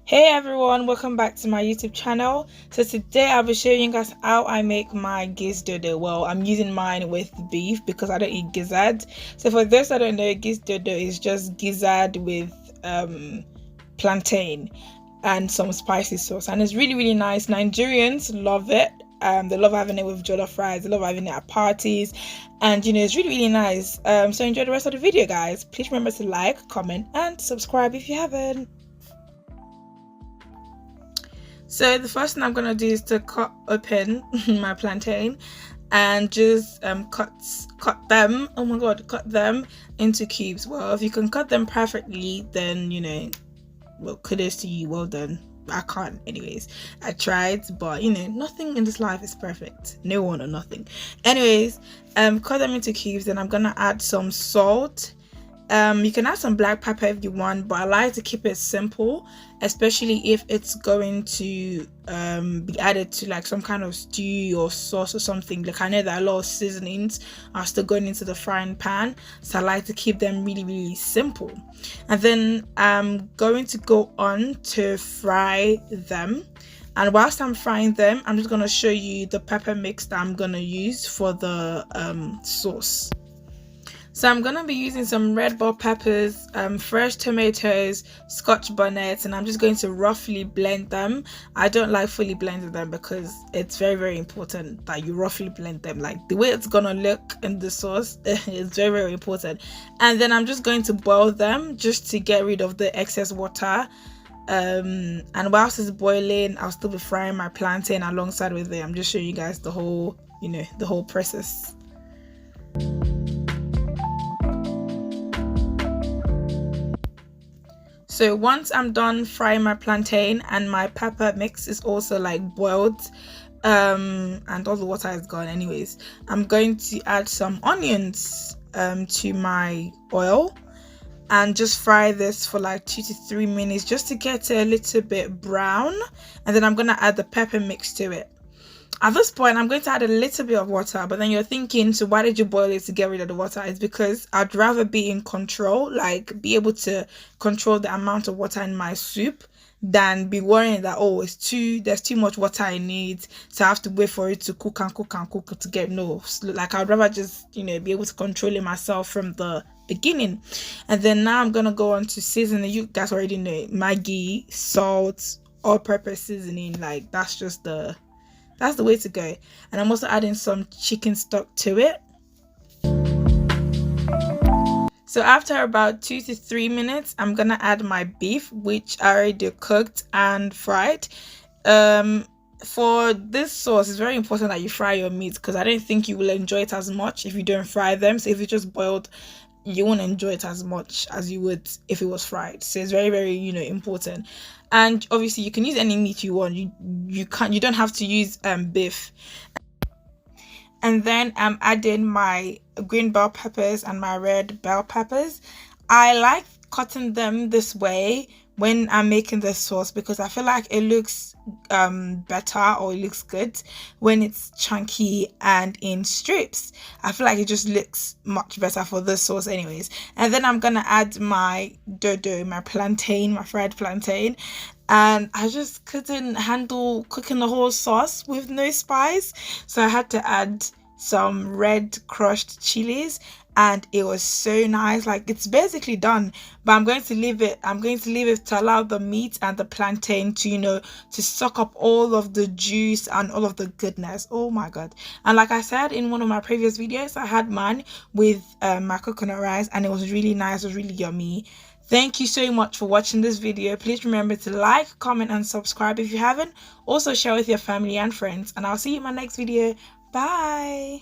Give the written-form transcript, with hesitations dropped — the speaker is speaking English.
Hey everyone, welcome back to my YouTube channel. So today I'll be showing you guys how I make my gizzard dodo. Well, I'm using mine with beef because I don't eat gizzard. So for those that don't know, gizzard dodo is just gizzard with plantain and some spicy sauce, and it's really nice. Nigerians love it. They love having it with jollof rice. They love having it at parties, and it's really nice. So enjoy the rest of the video, guys. Please remember to like, comment, and subscribe if you haven't. So the first thing I'm gonna do is to cut open my plantain and just cut them. Oh my god, cut them into cubes. Well, if you can cut them perfectly, then well, kudos to you, well done. I can't, anyways. I tried, but nothing in this life is perfect. No one or nothing. Anyways, cut them into cubes. Then I'm gonna add some salt. You can add some black pepper if you want, but I like to keep it simple, especially if it's going to be added to like some kind of stew or sauce or something. Like, I know that a lot of seasonings are still going into the frying pan, so I like to keep them really simple. And then I'm going to go on to fry them, and whilst I'm frying them, I'm just going to show you the pepper mix that I'm going to use for the sauce. So I'm going to be using some red bell peppers, fresh tomatoes, Scotch bonnets, and I'm just going to roughly blend them. I don't like fully blending them because it's very important that you roughly blend them. Like, the way it's going to look in the sauce is very important. And then I'm just going to boil them just to get rid of the excess water. And whilst it's boiling, I'll still be frying my plantain alongside with it. I'm just showing you guys the whole, the whole process. So once I'm done frying my plantain and my pepper mix is also like boiled, and all the water is gone anyways, I'm going to add some onions to my oil and just fry this for like 2 to 3 minutes just to get it a little bit brown. And then I'm going to add the pepper mix to it. At this point, I'm going to add a little bit of water, but then you're thinking, so why did you boil it to get rid of the water? It's because I'd rather be in control, like be able to control the amount of water in my soup, than be worrying that, oh, there's too much water I need, so I have to wait for it to cook to get like, I'd rather just be able to control it myself from the beginning. And then now I'm gonna go on to seasoning. You guys already know Maggi, salt, all-purpose seasoning. Like, that's the way to go. And I'm also adding some chicken stock to it. So after about 2 to 3 minutes, I'm gonna add my beef, which I already cooked and fried. For this sauce, it's very important that you fry your meat, because I don't think you will enjoy it as much if you don't fry them. So if you just boiled, you won't enjoy it as much as you would if it was fried. So it's very important. And obviously you can use any meat you want. You don't have to use beef. And then I'm adding my green bell peppers and my red bell peppers. I like cutting them this way when I'm making the sauce because I feel like it looks better, or it looks good when it's chunky and in strips. I feel like it just looks much better for this sauce anyways. And then I'm gonna add my dodo, my plantain, my fried plantain. And I just couldn't handle cooking the whole sauce with no spice, so I had to add some red crushed chilies, and it was so nice. Like, it's basically done, but I'm going to leave it to allow the meat and the plantain to to suck up all of the juice and all of the goodness. Oh my god. And like I said in one of my previous videos, I had mine with my coconut rice, and it was really nice. It was really yummy. Thank you so much for watching this video. Please remember to like, comment, and subscribe if you haven't. Also share with your family and friends, and I'll see you in my next video. Bye.